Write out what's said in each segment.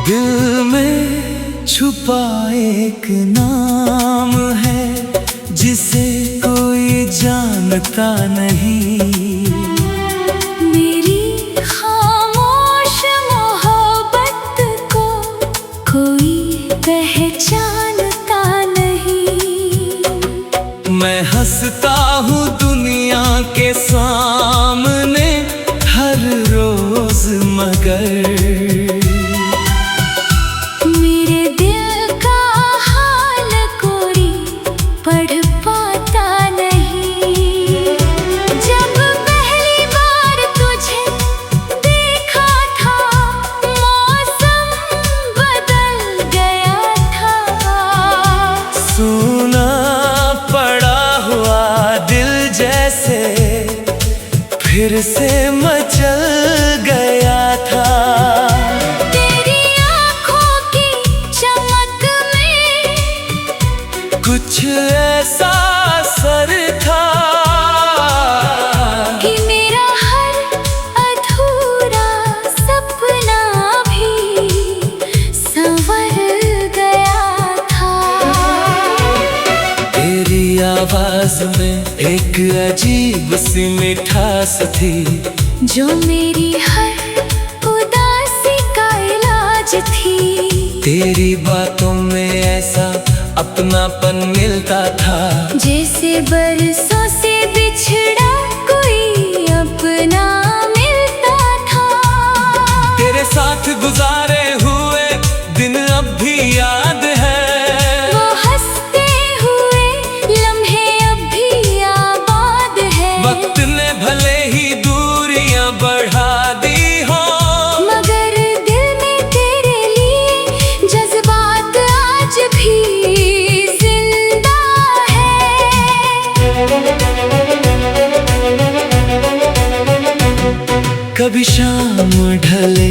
दिल में छुपा एक नाम है जिसे कोई जानता नहीं। मेरी खामोश मोहब्बत को कोई पहचानता नहीं। मैं हंसता हूँ दुनिया के सामने हर रोज, मगर मेरे दिल का हाल कोई पढ़ पाता नहीं। जब पहली बार तुझे देखा था मौसम बदल गया था। सुना पड़ा हुआ दिल जैसे फिर से मचल गया था। कुछ ऐसा असर था कि मेरा हर अधूरा सपना भी संवर गया था। तेरी आवाज में एक अजीब सी मिठास थी जो मेरी हर उदासी का इलाज थी। तेरी बातों में ऐसा अपनापन मिलता था जैसे बरसों से बिछड़ा कोई अपना मिलता था। तेरे साथ गुजारे हुए दिन अब भी याद है। वो हंसते हुए लम्हे अब भी आबाद है। वक्त ने भले ही दूरियां बढ़ा दी हो, मगर दिल में तेरे लिए जज्बात आज भी कभी शाम ढले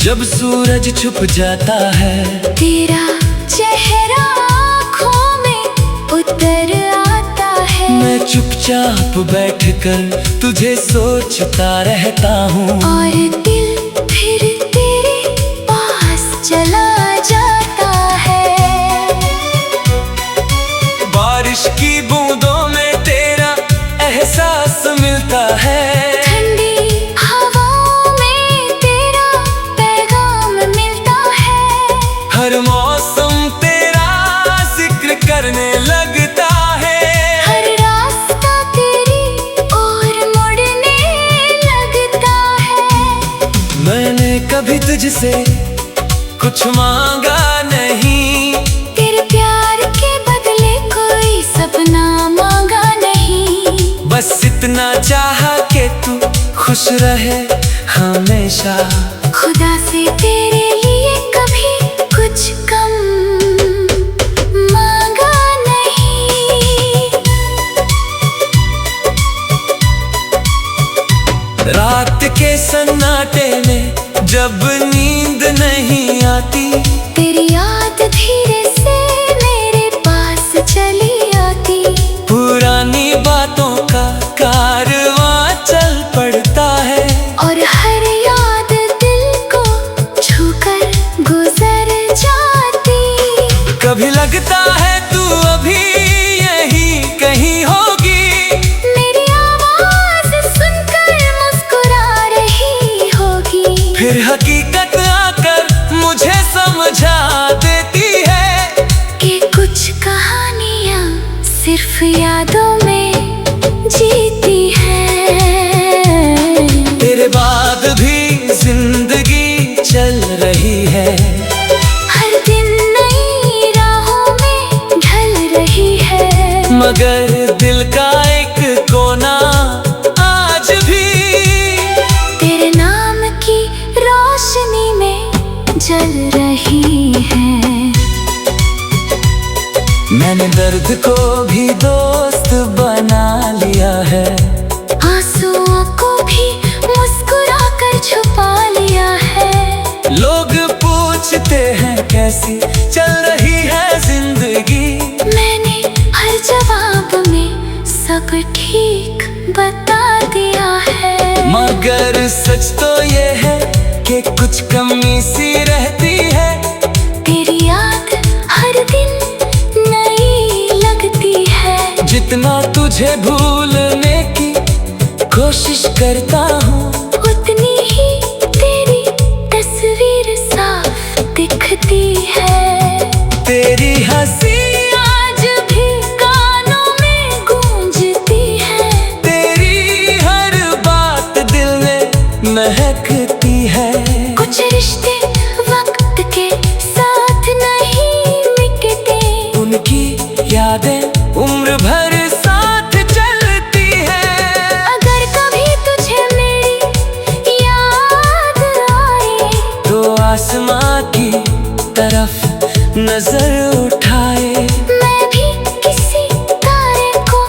जब सूरज छुप जाता है। तेरा चेहरा आँखों में उतर आता है। मैं चुपचाप बैठकर तुझे सोचता रहता हूँ और दिल फिर तेरे पास चला जाता है। बारिश की बूंदों में तेरा एहसास मिलता है। हर मौसम तेरा जिक्र करने लगता है। हर रास्ता तेरी ओर मुड़ने लगता है। मैंने कभी तुझसे कुछ मांगा नहीं, तेरे प्यार के बदले कोई सपना मांगा नहीं। बस इतना चाहा कि तू खुश रहे हमेशा। खुदा से तेरे लिए कभी कुछ कम मांगा नहीं। रात के सन्नाटे में जब नींद नहीं आती, तेरी याद धीरे से मेरे पास चली आती। पुरानी बातों का कारवां चल पड़ता है और हर याद दिल को छूकर गुजर जाती। कभी लगता है तू अभी यहीं कहीं होगी, मेरी आवाज सुनकर मुस्कुरा रही होगी। फिर हकीकत आकर मुझे समझा देती है कि कुछ कहानियाँ सिर्फ यादों में जीती हैं। तेरे बाद भी जिंदगी चल रही है। हर दिन नई राहों में ढल रही है। मगर दिल का एक कोना आज भी तेरे नाम की रोशनी में जल रही है। मैंने दर्द को भी दोस्त बना लिया है। आंसुओं को भी मुस्कुरा कर छुपा लिया है। लोग पूछते हैं कैसी चल रही है जिंदगी, मैंने हर जवाब में सब ठीक बता दिया है। मगर सच तो ये है कि कुछ कमी सी रहती है। तेरी याद हर दिन नई लगती है। जितना तुझे भूलने की कोशिश करता हूँ, उतनी ही तेरी तस्वीर साफ दिखती है। तेरी हंसी आज भी कानों में गूंजती है। तेरी हर बात दिल में महकती है। कुछ रिश्ते वक्त के साथ नहीं मिटते, उनकी यादें उम्र भर साथ चलती है। अगर कभी तुझे मेरी याद आए, तो आसमां की तरफ नजर उठाए। मैं भी किसी तारे को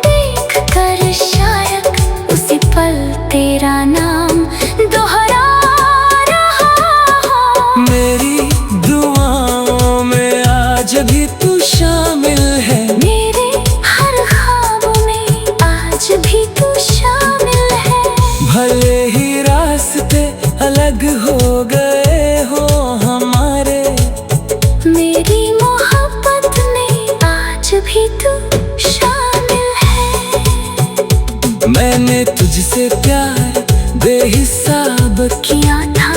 देख कर शायद उसी पल तेरा नाम दोहरा रहा हूँ। मेरी दुआओं में आज भी तू शामिल है। मेरे हर ख्वाब में आज भी तू शामिल है। भले ही रास्ते अलग हो गए हो हमारे, मेरी मोहब्बत में आज भी तू शामिल है। मैंने तुझसे प्यार बेहिसाब किया था,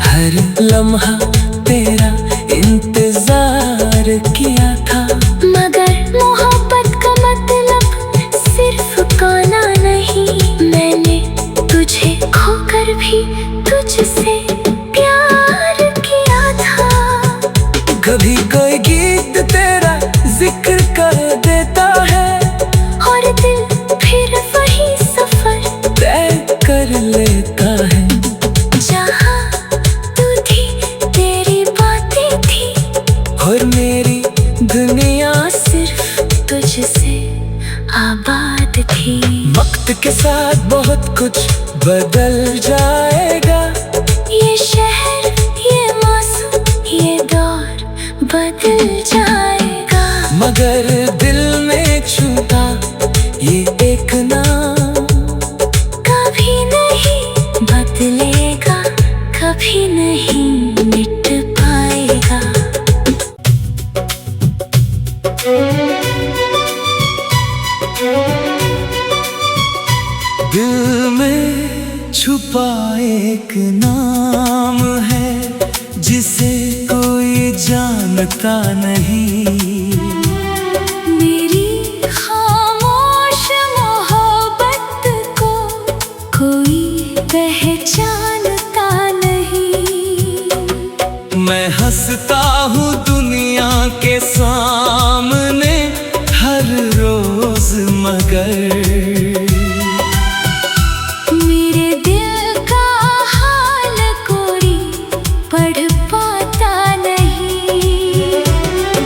हर लम्हा तेरा इंतजार किया था। मगर मोहब्बत का मतलब सिर्फ गाना नहीं। मैंने तुझे खोकर भी तुझसे प्यार किया था। कभी कोई गीत तेरा जिक्र कर देता है, और दिल फिर वही सफर तय कर लेता है। जहाँ तू थी तेरी बातें थी, और मेरी दुनिया सिर्फ तुझसे आबाद थी। वक्त के साथ बहुत कुछ बदल जाएगा। ये शहर, ये मौसम, ये दौर बदल जाएगा, मगर दिल में छूटा ये एक नाम कभी नहीं बदलेगा, कभी नहीं मिट पाएगा। दिल में छुपा एक नाम है जिसे कोई जानता नहीं। मेरी खामोश मोहब्बत को कोई पहचानता नहीं। मैं हंसता हूँ दुनिया के सामने हर रोज, मगर मेरे दिल का हाल कोई पढ़ पाता नहीं।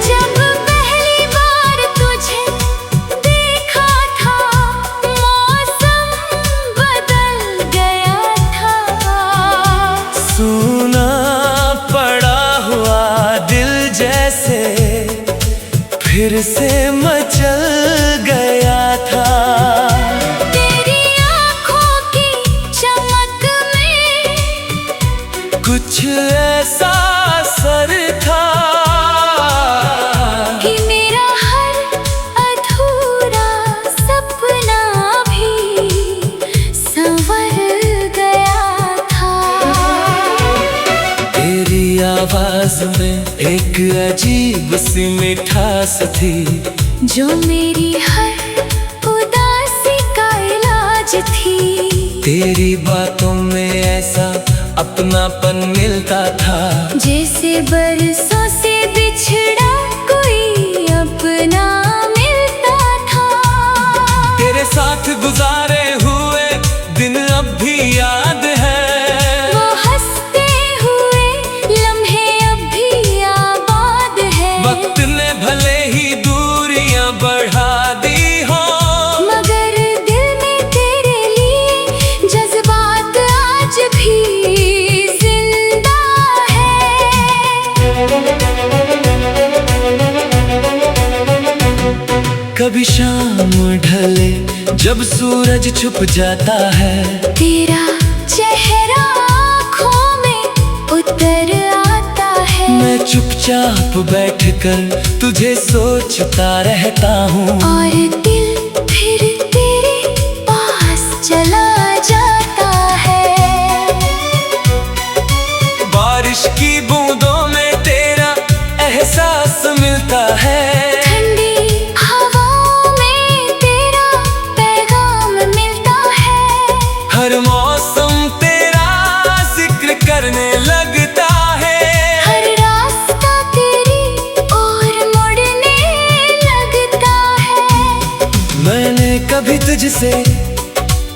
जब पहली बार तुझे देखा था, मौसम बदल गया था। सुना पड़ा हुआ दिल जैसे फिर से मचल गया था। तेरी आँखों की चमक में कुछ ऐसा असर था कि मेरा हर अधूरा सपना भी संवर गया था। तेरी आवाज में एक अजीब सी मिठास थी, जो मेरी हर उदासी का इलाज थी। तेरी बातों में ऐसा अपनापन मिलता था, जैसे बरसों से बिछड़ा कोई अपना मिलता था। तेरे साथ गुजारे हुए दिन अब भी याद है। वो हंसते हुए लम्हे अब भी आबाद है। वक्त ने भले ही दूरियां बढ़ा दी हो, मगर दिल में तेरे लिए जज्बात आज भी जिंदा है। कभी शाम ढले जब सूरज छुप जाता है, तेरा चेहरा आँखों में उतर आता है। मैं चुपचाप बैठकर तुझे सोचता रहता हूँ, और दिल फिर तेरे पास चला जाता है। बारिश की बूंदों में तेरा एहसास मिलता है, हर मौसम तेरा जिक्र करने लगता है, हर रास्ता तेरी ओर मुड़ने लगता है। मैंने कभी तुझसे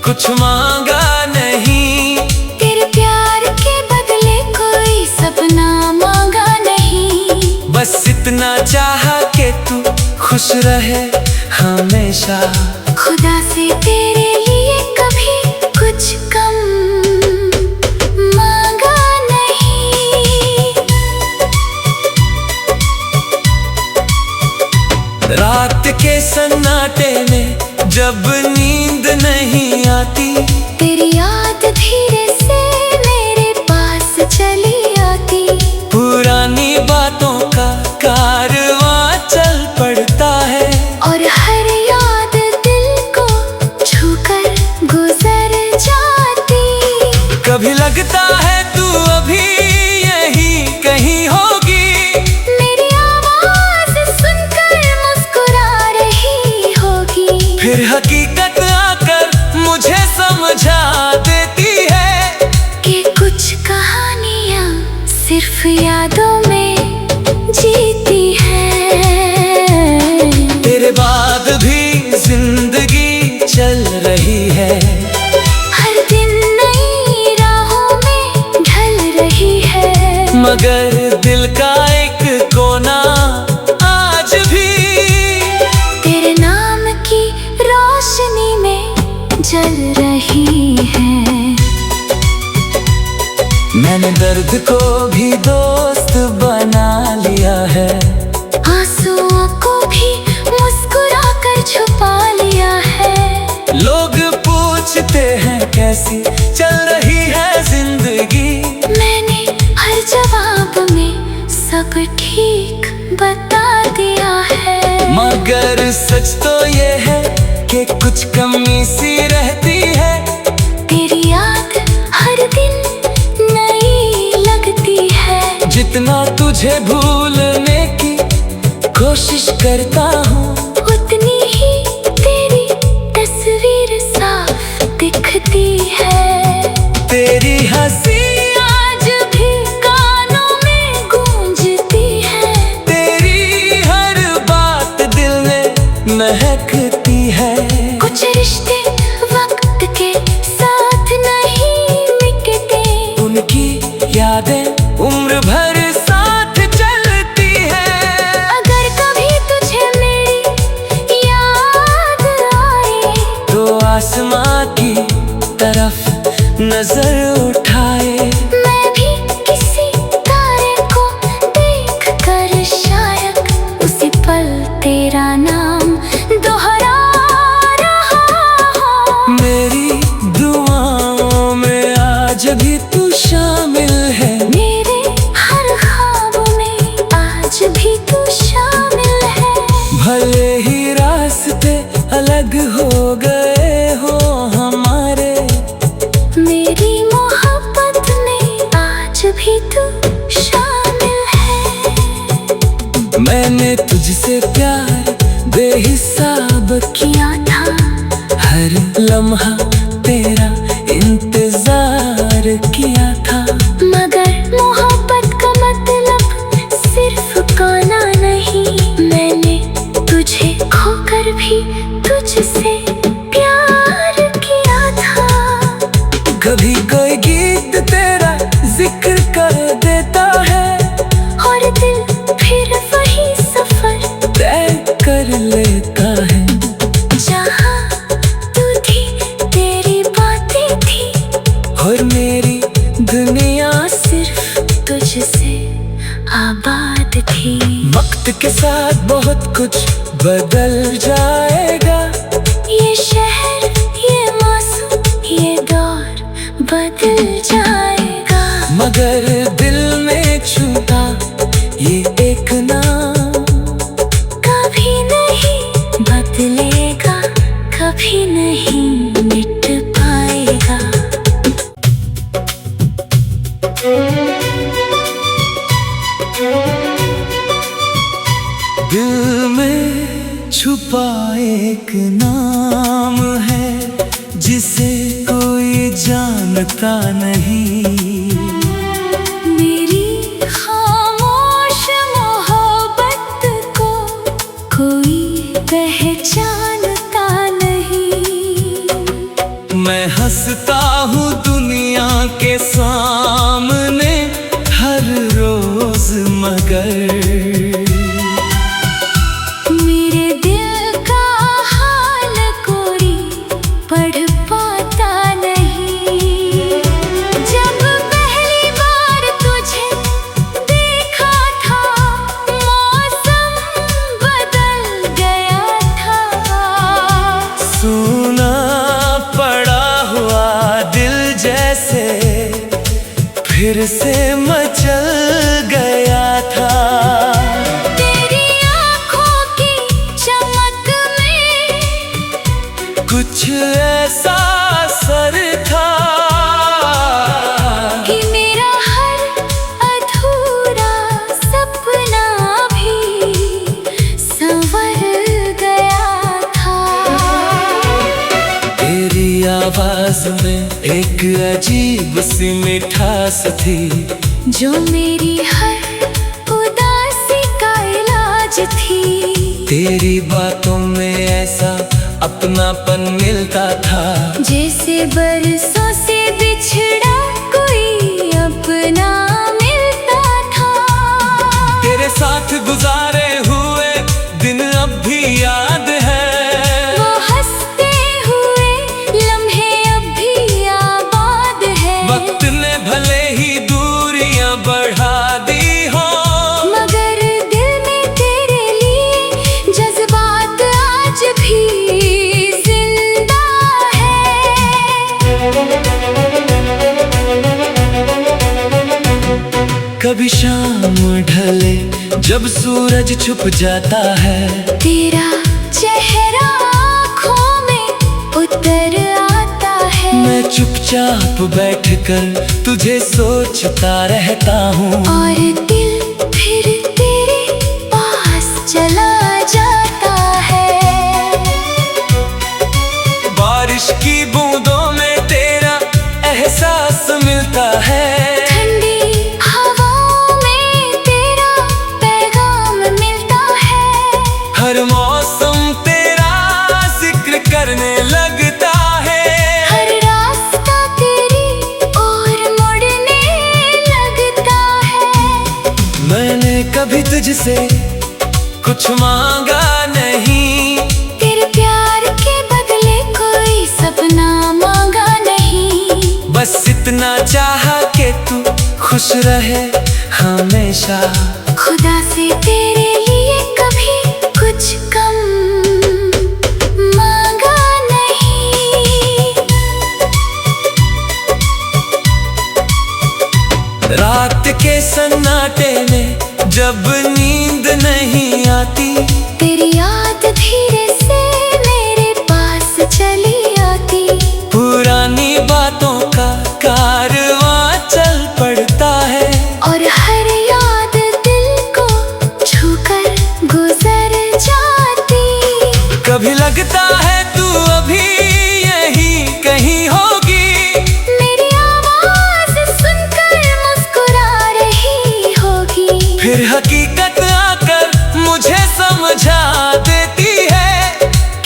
कुछ मांगा नहीं, तेरे प्यार के बदले कोई सपना मांगा नहीं। बस इतना चाहा कि तू खुश रहे हमेशा। खुदा से तेरे लिए कभी कुछ कम मांगा नहीं। रात के सन्नाटे में जब नींद नहीं आती, तेरी याद धीरे से मेरे पास चली आती। पुरानी बातों का कारवां चल पड़ता है, और हर याद दिल को छूकर गुजर जाती। कभी लगता है तू अभी यहीं कहीं होगी, मेरी आवाज सुनकर मुस्कुरा रही होगी। फिर हकीकत आकर मुझे समझा देती है कि कुछ कहानियां सिर्फ यादों में जीती हैं। तेरे बाद भी जिंदगी चल रही है, हर दिन नई राहों में ढल रही है। मगर दिल का एक कोना आज भी तेरे नाम की रोशनी में जल रही है। मैंने दर्द को भी दोस्त बना लिया है, आंसुओं को भी मुस्कुरा कर छुपा लिया है। लोग पूछते हैं कैसी चल रही है जिंदगी, मैंने हर जवाब में सब ठीक बता दिया है। मगर सच तो ये है कि कुछ कमी सी रहती है, तेरी याद हर दिन नई लगती है। जितना तुझे भूलने की कोशिश करता हूँ, उतनी ही तेरी तस्वीर साफ दिखती है। तेरी हंसी आज भी कानों में गूंजती है। तेरी हर बात दिल में महकती है। कुछ रिश्ते वक्त के साथ नहीं मिटते, उनकी यादें उम्र भर साथ चलती है। अगर कभी तुझे मेरी याद आए, तो आसमां की तरफ नजर उठाए, मैं भी किसी तारे को देख कर शायद उसी पल तेरा नाम दोहरा रहा हो। मेरी दुआओं में आज भी तू शामिल है, मेरे हर ख्वाब में आज भी तू शामिल है। भले ही रास्ते अलग हो गए हो हमारे, मेरी मोहब्बत में आज भी तू शामिल है। मैंने तुझसे प्यार बेहिसाब किया था, हर लम्हा तेरा इंतजार किया था। मगर मोहब्बत का मतलब सिर्फ गाना नहीं। मैंने तुझे खोकर भी तुझसे प्यार किया था। कभी कोई गीत तेरा जिक्र कर देता है, और दिल फिर वही सफर तय कर लेता है। जहाँ तू थी तेरी बातें थी, और मेरी दुनिया सिर्फ तुझसे आबाद थी। वक्त के साथ बहुत कुछ बदल जाएगा, ये शहर मगर दिल में छूटा ये एक नाम कभी नहीं बदलेगा, कभी नहीं मिट पाएगा। दिल में छुपा एक नाम है जिसे कोई जानता नहीं। मेरी खामोश मोहब्बत को कोई पहचानता नहीं। मैं हंसता हूँ दुनिया के सामने हर रोज मगर मेरे दिल का हाल कोई पढ़ पाता नहीं। जब पहली बार तुझे देखा था मौसम बदल गया था। सुना पड़ा हुआ दिल जैसे फिर से मचल गया था। तेरी आँखों की चमक में कुछ ऐसा असर था कि मेरा हर अधूरा सपना भी संवर गया था। तेरी आवाज में एक अजीब सी मिठास थी जो मेरी हर उदासी का इलाज थी। तेरी बातों में ऐसा अपनापन मिलता था जैसे बरसों से बिछड़ा कोई अपना मिलता था। तेरे साथ गुजारे हुए दिन अब भी याद है। वो हंसते हुए लम्हे अब भी आबाद है। वक्त ने भले ही दूरियां बढ़ा दी हो मगर दिल में तेरे लिए जज्बात आज भी जिंदा है। कभी शाम ढले जब सूरज छुप जाता है तेरा चेहरा आँखों में उतर आता है। मैं चुपचाप बैठकर तुझे सोचता रहता हूँ और दिल फिर तेरे पास चला जाता है। बारिश की बूंदों में तेरा एहसास मिलता है। ठंडी हवाओं में तेरा पैगाम मिलता है। हर मौसम तेरा जिक्र करने लगता है। हर रास्ता तेरी ओर मुड़ने लगता है। मैंने कभी तुझसे कुछ मांगा नहीं, तेरे प्यार के बदले कोई सपना मांगा नहीं। बस इतना चाहा कि तू खुश रहे हमेशा। खुदा से तेरे लिए कभी कुछ कम मांगा नहीं। रात के सन्नाटे में जब नींद नहीं आती तेरी याद धीरे से मेरे पास चली आती। पुरानी बातों का कारवां चल पड़ता है और हर याद दिल को छूकर गुजर जाती। कभी लगता है तू अभी यहीं कहीं होगी। मेरी आवाज सुनकर मुस्कुरा रही होगी। फिर हकीकत आकर मुझे समझा देती है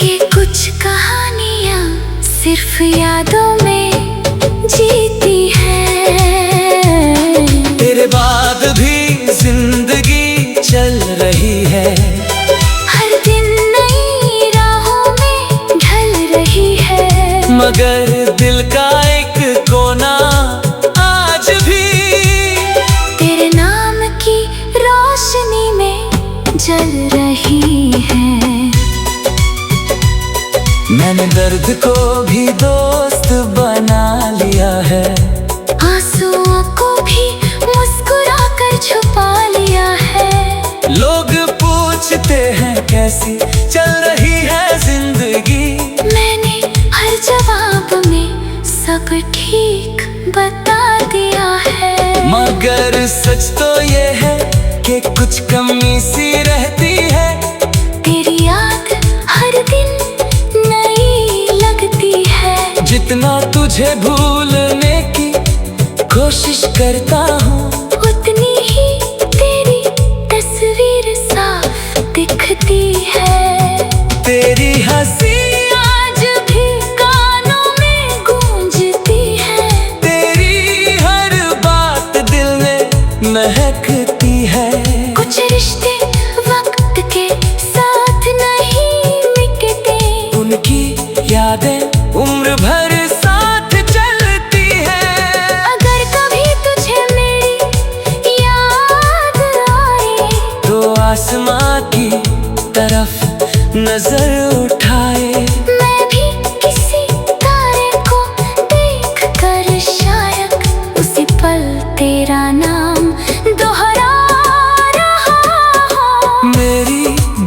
कि कुछ कहानियाँ सिर्फ यादों में जीती हैं। तेरे बाद भी जिंदगी चल रही है। हर दिन नई राहों में ढल रही है। मगर दिल का एक कोना आज भी तेरे नाम की रोशनी में जल रही है। मैंने दर्द को भी दोस्त बना लिया है। आंसुओं को भी कैसी चल रही है जिंदगी। मैंने हर जवाब में सब ठीक बता दिया है, मगर सच तो ये है कि कुछ कमी सी रहती है। तेरी याद हर दिन नई लगती है। जितना तुझे भूलने की कोशिश करता हूँ, उतनी ही तेरी तस्वीर साफ दिखती है। तेरी हंसी आज भी कानों में गूंजती है, तेरी हर बात दिल में महकती है। कुछ रिश्ते वक्त के साथ नहीं मिटते, उनकी यादें उम्र भर साथ चलती है। अगर कभी तुझे मेरी याद आए, तो आसमां की तरफ नजर उठाए। मैं भी किसी तारे को देख कर शायद उसी पल तेरा नाम दोहरा रहा हो। मेरी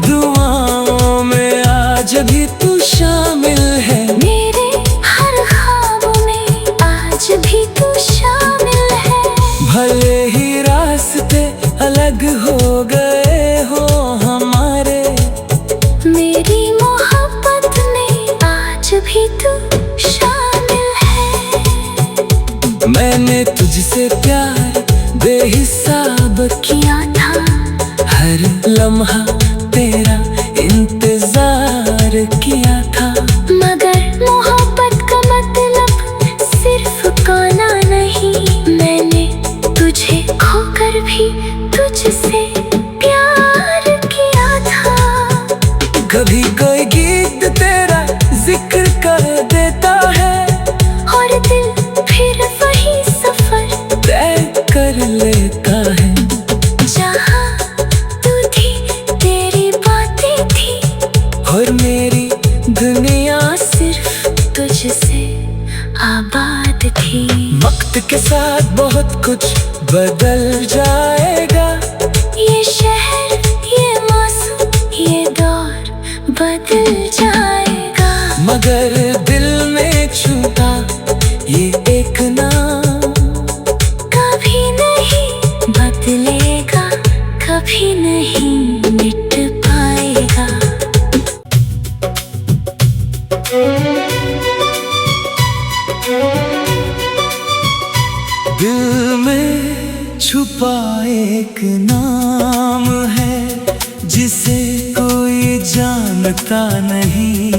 दुआओं में आज भी तू शामिल है, मेरे हर ख्वाब में आज भी तू शामिल है। भले ही रास्ते अलग हो गए हो हमारे, मेरी मोहब्बत में आज भी तू शामिल है। मैंने तुझसे प्यार बेहिसाब किया था, हर लम्हा तेरा इंतजार किया था। मगर मोहब्बत का मतलब सिर्फ गाना नहीं। मैंने तुझे खोकर भी तुझसे प्यार किया था। कभी कोई गीत तेरा जिक्र कर देता है, और दिल फिर वही सफर तय कर लेता है। जहाँ तू थी तेरी बातें थी, और मेरी दुनिया सिर्फ तुझसे आबाद थी। वक्त के साथ बहुत कुछ बदल जाएगा, ये शहर, ये मौसम, ये दौर बदल जाएगा, मगर दिल में छूटा ये एक नाम कभी नहीं बदलेगा, कभी नहीं मिट पाएगा। दिल में छुपा एक नाम है, जिसे कोई जानता नहीं।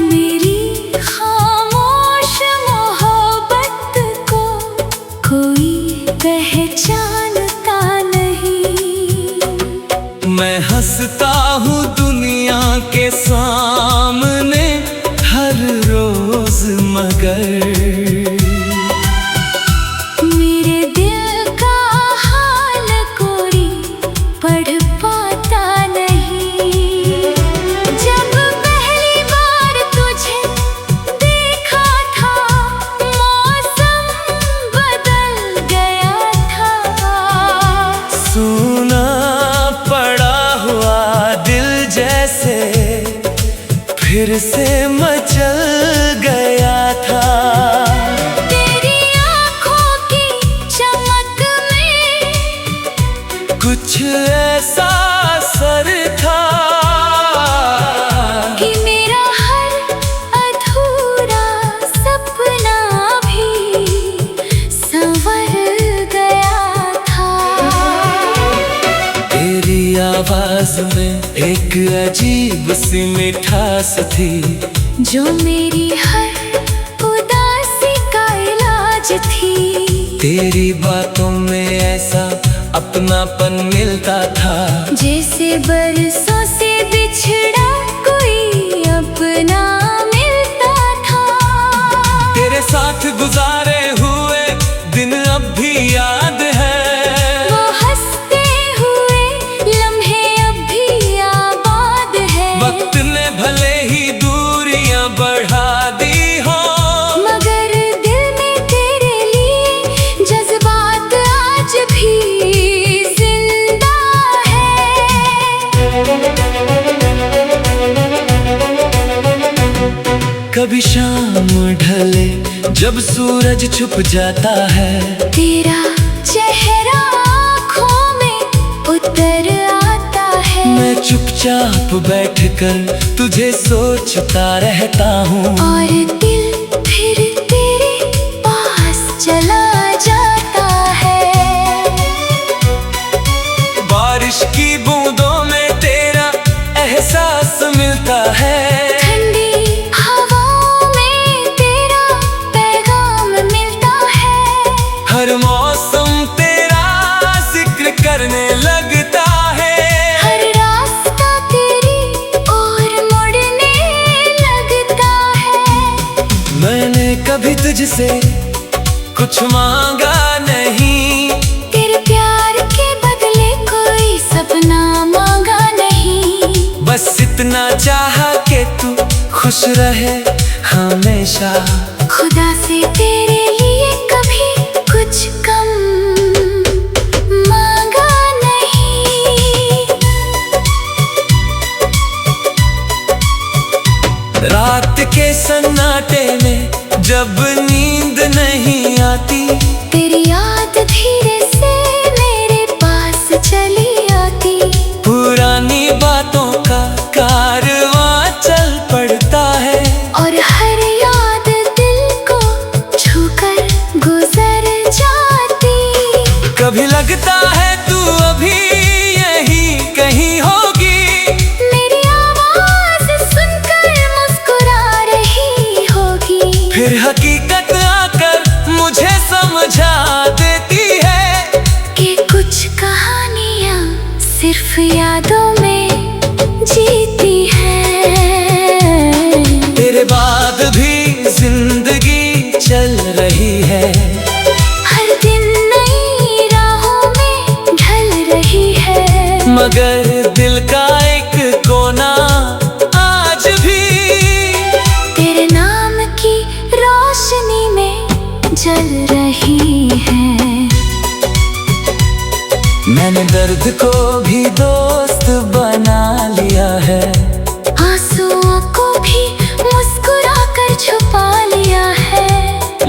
मेरी खामोश मोहब्बत को कोई पहचानता नहीं। मैं हंसता हूँ दुनिया के सामने हर रोज, मगर मेरे दिल का हाल कोई पढ़ पाता नहीं। जब पहली बार तुझे देखा था, मौसम बदल गया था। सुना पड़ा हुआ दिल जैसे फिर से मचल गया था। तेरी आँखों की चमक में कुछ ऐसा असर था कि मेरा हर अधूरा सपना भी संवर गया था। तेरी आवाज में एक अजीब सी मिठास थी, जो मेरी हर उदासी का इलाज थी। तेरी बातों में ऐसा अपनापन मिलता था, जैसे बरसों से बिछड़ा कोई अपना मिलता था। तेरे साथ गुजारे हुए दिन अब भी याद है, वो हंसते हुए लम्हे अब भी आबाद है। वक्त ने भले ही दूरियां बढ़ा दी हो, मगर दिल में तेरे लिए जज्बात आज भी जिंदा है। कभी शाम ढले जब सूरज छुप जाता है, तेरा चेहरा आँखों में उतर आता है। मैं चुपचाप बैठकर तुझे सोचता रहता हूँ, और दिल फिर तेरे पास चला जाता है। बारिश की बूंदों में तेरा एहसास मिलता है, हर मौसम तेरा जिक्र करने लगता है, हर रास्ता तेरी ओर मुड़ने लगता है। मैंने कभी तुझसे कुछ मांगा नहीं, तेरे प्यार के बदले कोई सपना मांगा नहीं। बस इतना चाहा कि तू खुश रहे हमेशा। खुदा से तेरे लिए कभी कुछ कम मांगा नहीं। रात के सन्नाटे में जब नींद नहीं आती, तेरी याद धीरे से मेरे पास चली आती। पुरानी बातों का कारवां चल पड़ता है, और हर याद दिल को छूकर गुजर जाती। कभी लगता है तू अभी यहीं कहीं होगी, मेरी आवाज सुनकर मुस्कुरा रही होगी। फिर हकीकत आकर मुझे समझा देती है कि कुछ कहानियां सिर्फ यादों में जीती हैं। तेरे बाद भी जिंदगी चल रही है, हर दिन नई राहों में ढल रही है। मगर दिल का एक कोना आज भी तेरे नाम की रोशनी में जल रही है। मैंने दर्द को भी दोस्त बना लिया है, आंसुओं को भी मुस्कुरा कर छुपा लिया है।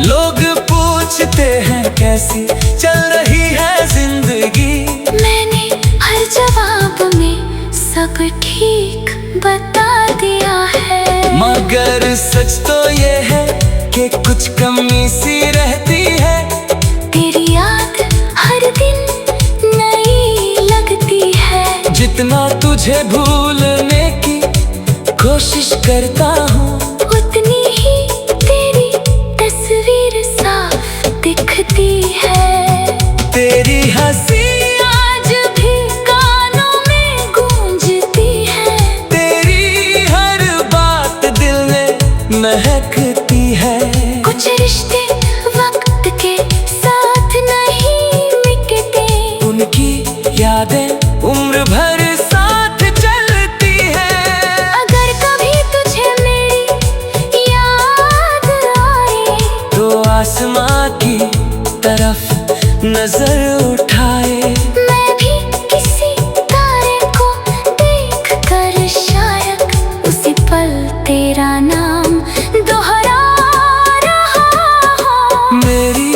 लोग पूछते हैं कैसी चल रही है जिंदगी, मैंने हर जवाब में सब ठीक बता दिया है। मगर सच तो ये है कि कुछ कमी सी रहती है, तेरी याद हर दिन नई लगती है। जितना तुझे भूलने की कोशिश करता हूँ, उतनी ही तेरी तस्वीर साफ दिखती है। तेरी हंसी आज भी कानों में गूंजती है। तेरी हर बात दिल में महकती है। कुछ रिश्ते वक्त के साथ नहीं मिटते, उनकी यादें उम्र भर साथ चलती है। अगर कभी तुझे मेरी याद आए, तो आसमां की तरफ नजर उठाए, मैं भी किसी तारे को देख कर शायद उसी पल तेरा नाम दोहरा रहा हो। मेरी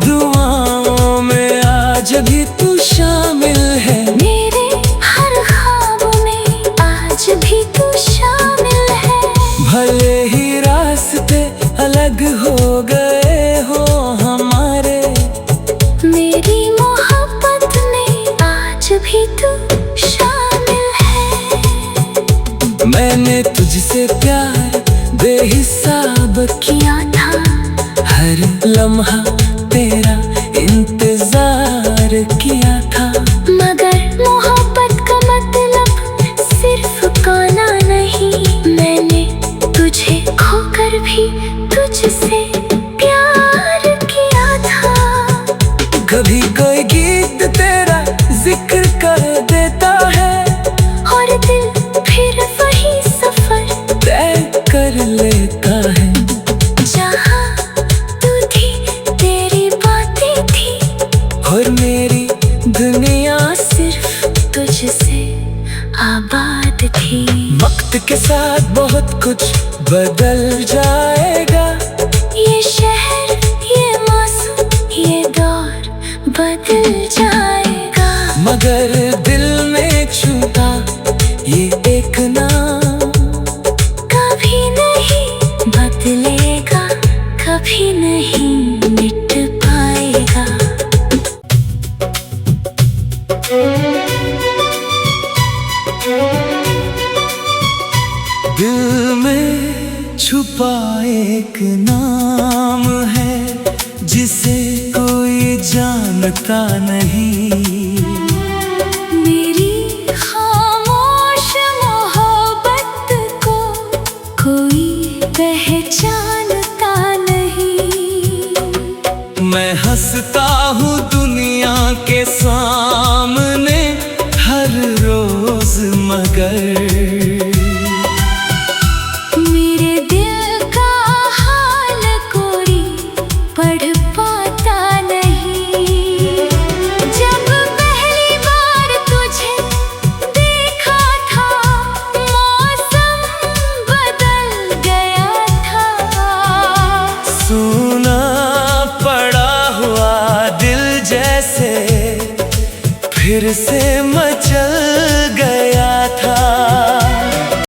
दुआओं में आज भी तू शामिल है, मेरे हर ख्वाब में आज भी तू शामिल है। भले ही रास्ते अलग हो गए हो हमारे, मेरी मोहब्बत में आज भी तू शामिल है। मैंने तुझसे प्यार बेहिसाब किया था, हर लम्हा तेरा इंतजार किया था। मगर मोहब्बत का मतलब सिर्फ गाना नहीं। मैंने तुझे खोकर भी तुझसे प्यार किया था। कभी कोई गीत तेरा जिक्र कर देता है, और दिल फिर वही सफर तय कर लेता है। जहाँ तू थी तेरे कभी नहीं मिट पाएगा। दिल में छुपा एक नाम है जिसे कोई जानता नहीं। मेरी खामोश मोहब्बत को कोई पहचानता नहीं। मैं हंसता हूँ दुनिया के सामने हर रोज, मगर मेरे दिल का हाल कोई पढ़ पाता नहीं। जब पहली बार तुझे देखा था मौसम बदल गया था। सूना पड़ा हुआ दिल जैसे फिर से मचल गया।